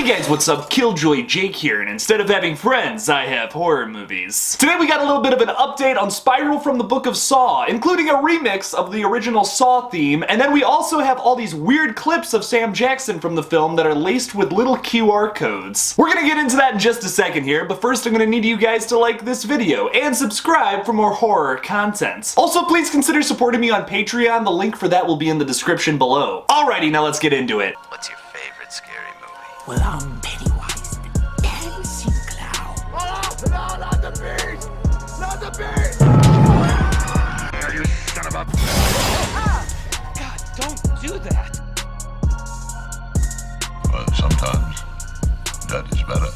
guys, what's up? KillJoy Jake here, and instead of having friends, I have horror movies. Today we got a little bit of an update on Spiral from the Book of Saw, including a remix of the original Saw theme, and then we also have all these weird clips of Sam Jackson from the film that are laced with little QR codes. We're gonna get into that in just a second here, but first I'm gonna need you guys to like this video and subscribe for more horror content. Also, please consider supporting me on Patreon. The link for that will be in the description below. Alrighty, now let's get into it. What's your favorite scary movie? Well, I'm Pennywise, the dancing clown. Oh, no, not the beast! Not the beast! You son of a... God, don't do that. But sometimes that is better.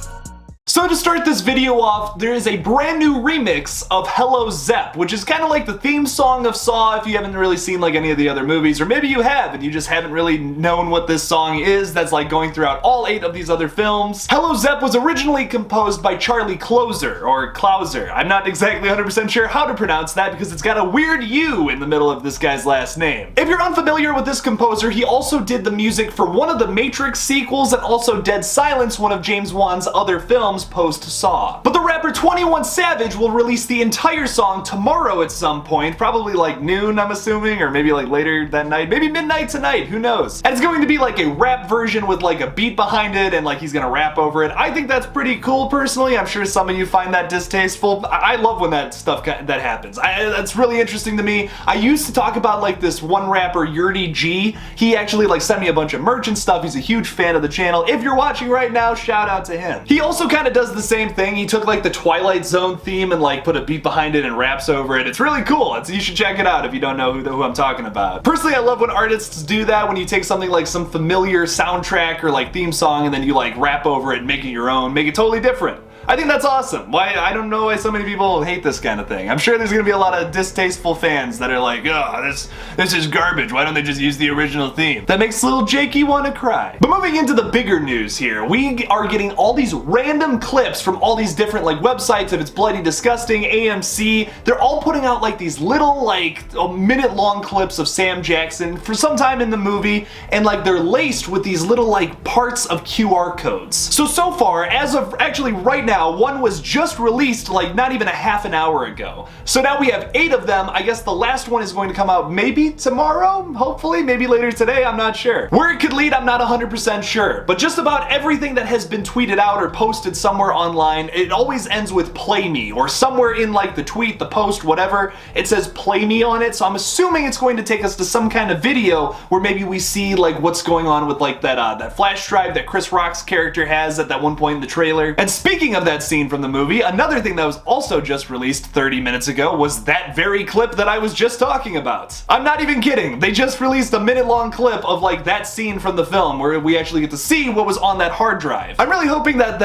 So to start this video off, there is a brand new remix of Hello Zep, which is kind of like the theme song of Saw if you haven't really seen like any of the other movies, or maybe you have and you just haven't really known what this song is that's like going throughout all 8 of these other films. Hello Zep was originally composed by Charlie Clouser, or Clouser. I'm not exactly 100% sure how to pronounce that because it's got a weird U in the middle of this guy's last name. If you're unfamiliar with this composer, he also did the music for one of the Matrix sequels and also Dead Silence, one of James Wan's other films post-Saw. But the rapper 21 Savage will release the entire song tomorrow at some point, probably like noon, I'm assuming, or maybe like later that night, maybe midnight tonight, who knows. And it's going to be like a rap version with like a beat behind it and like he's gonna rap over it. I think that's pretty cool personally. I'm sure some of you find that distasteful. I love when that stuff that happens. That's really interesting to me. I used to talk about like this one rapper, Yurdy G. He actually like sent me a bunch of merch and stuff. He's a huge fan of the channel. If you're watching right now, shout out to him. He also kind of does the same thing. He took like the Twilight Zone theme and like put a beat behind it and raps over it. It's really cool. You should check it out if you don't know who I'm talking about. Personally, I love when artists do that, when you take something like some familiar soundtrack or like theme song and then you like rap over it and make it your own, make it totally different. I think that's awesome. Why, I don't know why so many people hate this kind of thing. I'm sure there's gonna be a lot of distasteful fans that are like, oh, this is garbage. Why don't they just use the original theme? That makes little Jakey wanna cry. But moving into the bigger news here, we are getting all these random clips from all these different like websites. If it's Bloody Disgusting, AMC, they're all putting out like these little like minute-long clips of Sam Jackson for some time in the movie, and like they're laced with these little like parts of QR codes. So far, as of actually right now, one was just released like not even a half an hour ago. So now we have 8 of them. I guess the last one is going to come out maybe tomorrow, hopefully, maybe later today, I'm not sure. Where it could lead, I'm not 100% sure. But just about everything that has been tweeted out or posted somewhere online, it always ends with play me, or somewhere in like the tweet, the post, whatever, it says play me on it. So I'm assuming it's going to take us to some kind of video where maybe we see like what's going on with like that flash drive that Chris Rock's character has at that one point in the trailer. And speaking of that scene from the movie, another thing that was also just released 30 minutes ago was that very clip that I was just talking about. I'm not even kidding. They just released a minute-long clip of like that scene from the film where we actually get to see what was on that hard drive. I'm really hoping that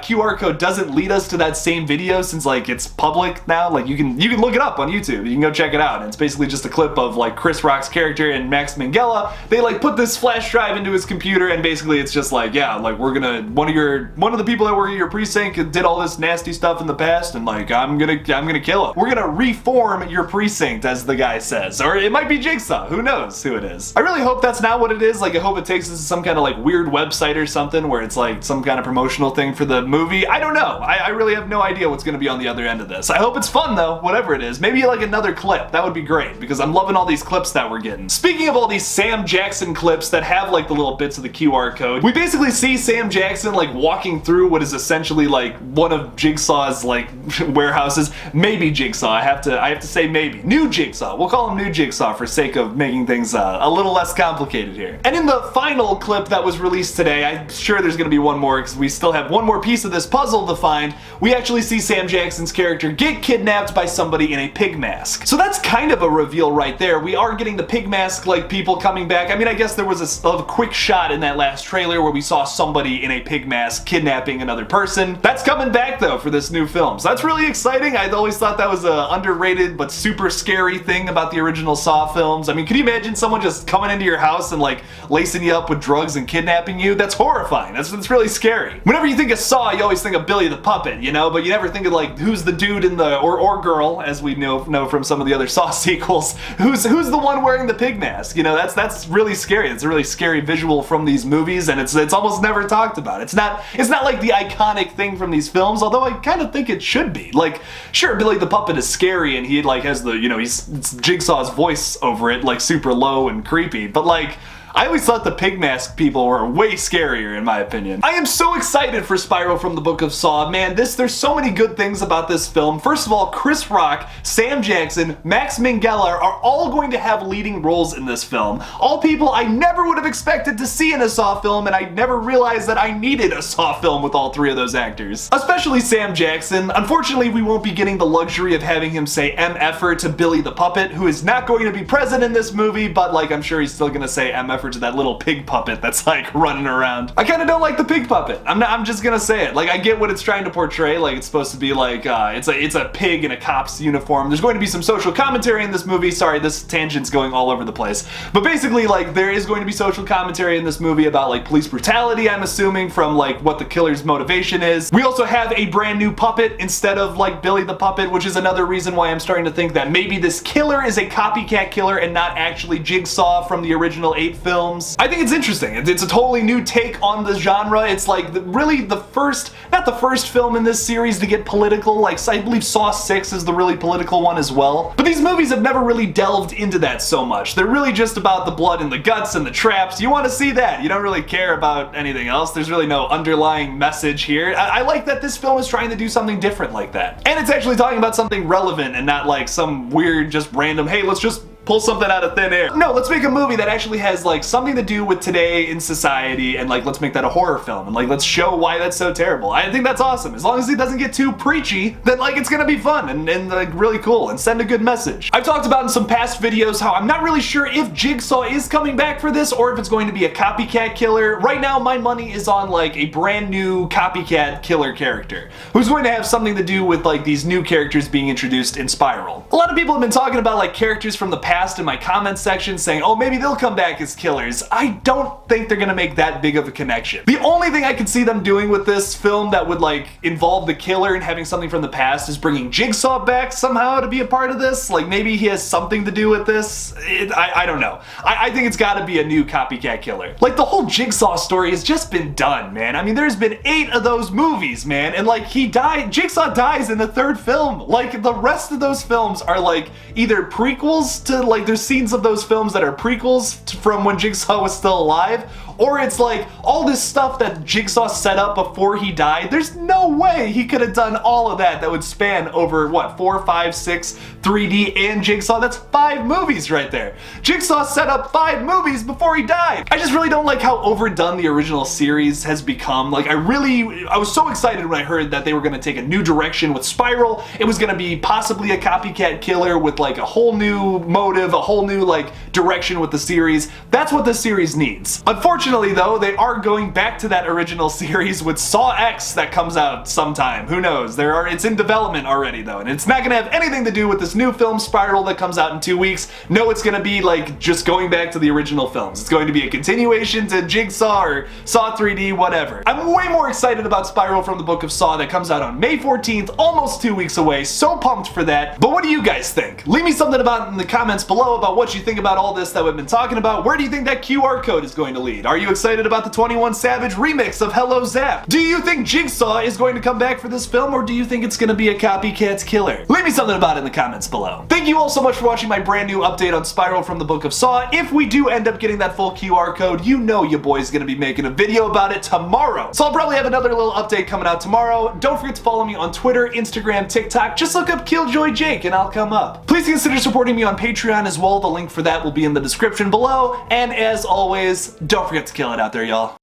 QR code doesn't lead us to that same video, since like it's public now. Like you can look it up on YouTube. You can go check it out. And it's basically just a clip of like Chris Rock's character and Max Minghella. They like put this flash drive into his computer, and basically it's just like, yeah, like we're gonna one of the people that were in your precinct did all this nasty stuff in the past, and like I'm gonna kill him. We're gonna reform your precinct, as the guy says. Or it might be Jigsaw, who knows who it is. I really hope that's not what it is. Like I hope it takes us to some kind of like weird website or something where it's like some kind of promotional thing for the movie. I don't know. I really have no idea what's gonna be on the other end of this. I hope it's fun though, whatever it is. Maybe like another clip. That would be great, because I'm loving all these clips that we're getting. Speaking of all these Sam Jackson clips that have like the little bits of the QR code, we basically see Sam Jackson like walking through what is essentially like one of Jigsaw's like warehouses. Maybe Jigsaw. I have to say maybe. New Jigsaw. We'll call him New Jigsaw for sake of making things a little less complicated here. And in the final clip that was released today, I'm sure there's gonna be one more because we still have one more piece of this puzzle to find. We actually see Sam Jackson's character get kidnapped by somebody in a pig mask. So that's kind of a reveal right there. We are getting the pig mask like people coming back. I mean, I guess there was a quick shot in that last trailer where we saw somebody in a pig mask kidnapping another person. That's That's coming back though for this new film. So that's really exciting. I always thought that was a underrated but super scary thing about the original Saw films. I mean, can you imagine someone just coming into your house and like lacing you up with drugs and kidnapping you? That's horrifying. That's really scary. Whenever you think of Saw, you always think of Billy the Puppet, you know, but you never think of like who's the dude in the or girl, as we know from some of the other Saw sequels. Who's the one wearing the pig mask? You know, that's really scary. It's a really scary visual from these movies, and it's almost never talked about. It's not like the iconic thing from these films, although I kind of think it should be. Like, sure, Billy the Puppet is scary, and he like has the, you know, it's Jigsaw's voice over it, like super low and creepy, but like, I always thought the pig mask people were way scarier, in my opinion. I am so excited for Spiral from the Book of Saw. Man, there's so many good things about this film. First of all, Chris Rock, Sam Jackson, Max Minghella are all going to have leading roles in this film. All people I never would have expected to see in a Saw film, and I never realized that I needed a Saw film with all three of those actors. Especially Sam Jackson. Unfortunately, we won't be getting the luxury of having him say MFer to Billy the Puppet, who is not going to be present in this movie, but like I'm sure he's still gonna say MFer to that little pig puppet that's like running around. I kind of don't like the pig puppet. I'm just gonna say it. Like, I get what it's trying to portray. Like, it's supposed to be like it's a pig in a cop's uniform. There's going to be some social commentary in this movie. Sorry, this tangent's going all over the place. But basically, like, there is going to be social commentary in this movie about like police brutality, I'm assuming, from like what the killer's motivation is. We also have a brand new puppet instead of like Billy the Puppet, which is another reason why I'm starting to think that maybe this killer is a copycat killer and not actually Jigsaw from the original 8 films. I think it's interesting. It's a totally new take on the genre. It's like really the first, not the first film in this series to get political. Like, I believe Saw 6 is the really political one as well. But these movies have never really delved into that so much. They're really just about the blood and the guts and the traps. You want to see that. You don't really care about anything else. There's really no underlying message here. I like that this film is trying to do something different like that. And it's actually talking about something relevant and not like some weird, just random, hey, let's just pull something out of thin air. No, let's make a movie that actually has like something to do with today in society, and like let's make that a horror film, and like let's show why that's so terrible. I think that's awesome. As long as it doesn't get too preachy, then like it's gonna be fun and like really cool and send a good message. I've talked about in some past videos how I'm not really sure if Jigsaw is coming back for this or if it's going to be a copycat killer. Right now my money is on like a brand new copycat killer character who's going to have something to do with like these new characters being introduced in Spiral. A lot of people have been talking about like characters from the past in my comment section saying, oh, maybe they'll come back as killers. I don't think they're gonna make that big of a connection. The only thing I could see them doing with this film that would like involve the killer and having something from the past is bringing Jigsaw back somehow to be a part of this. Like, maybe he has something to do with this. I don't know. I think it's gotta be a new copycat killer. Like, the whole Jigsaw story has just been done, man. I mean, there's been 8 of those movies, man, and like Jigsaw dies in the 3rd film. Like, the rest of those films are like either prequels to like there's scenes of those films that are prequels from when Jigsaw was still alive, or it's like all this stuff that Jigsaw set up before he died. There's no way he could have done all of that would span over what, 4, 5, 6, 3D and Jigsaw. That's 5 movies right there. Jigsaw set up 5 movies before he died. I just really don't like how overdone the original series has become. Like, I was so excited when I heard that they were gonna take a new direction with Spiral. It was gonna be possibly a copycat killer with like a whole new motive, a whole new like direction with the series. That's what the series needs. Unfortunately though, they are going back to that original series with Saw X that comes out sometime. Who knows? It's in development already though, and it's not gonna have anything to do with this new film Spiral that comes out in 2 weeks. No, it's gonna be like just going back to the original films. It's going to be a continuation to Jigsaw or Saw 3D, whatever. I'm way more excited about Spiral from the Book of Saw that comes out on May 14th, almost 2 weeks away. So pumped for that. But what do you guys think? Leave me something about in the comments below about what you think about all this that we've been talking about. Where do you think that QR code is going to lead? Are you excited about the 21 Savage remix of Hello Zap? Do you think Jigsaw is going to come back for this film, or do you think it's going to be a copycat killer? Leave me something about it in the comments below. Thank you all so much for watching my brand new update on Spiral from the Book of Saw. If we do end up getting that full QR code, you know your boy's going to be making a video about it tomorrow. So I'll probably have another little update coming out tomorrow. Don't forget to follow me on Twitter, Instagram, TikTok. Just look up KillJoy Jake and I'll come up. Please consider supporting me on Patreon as well. The link for that will be in the description below. And as always, don't forget to kill it out there, y'all.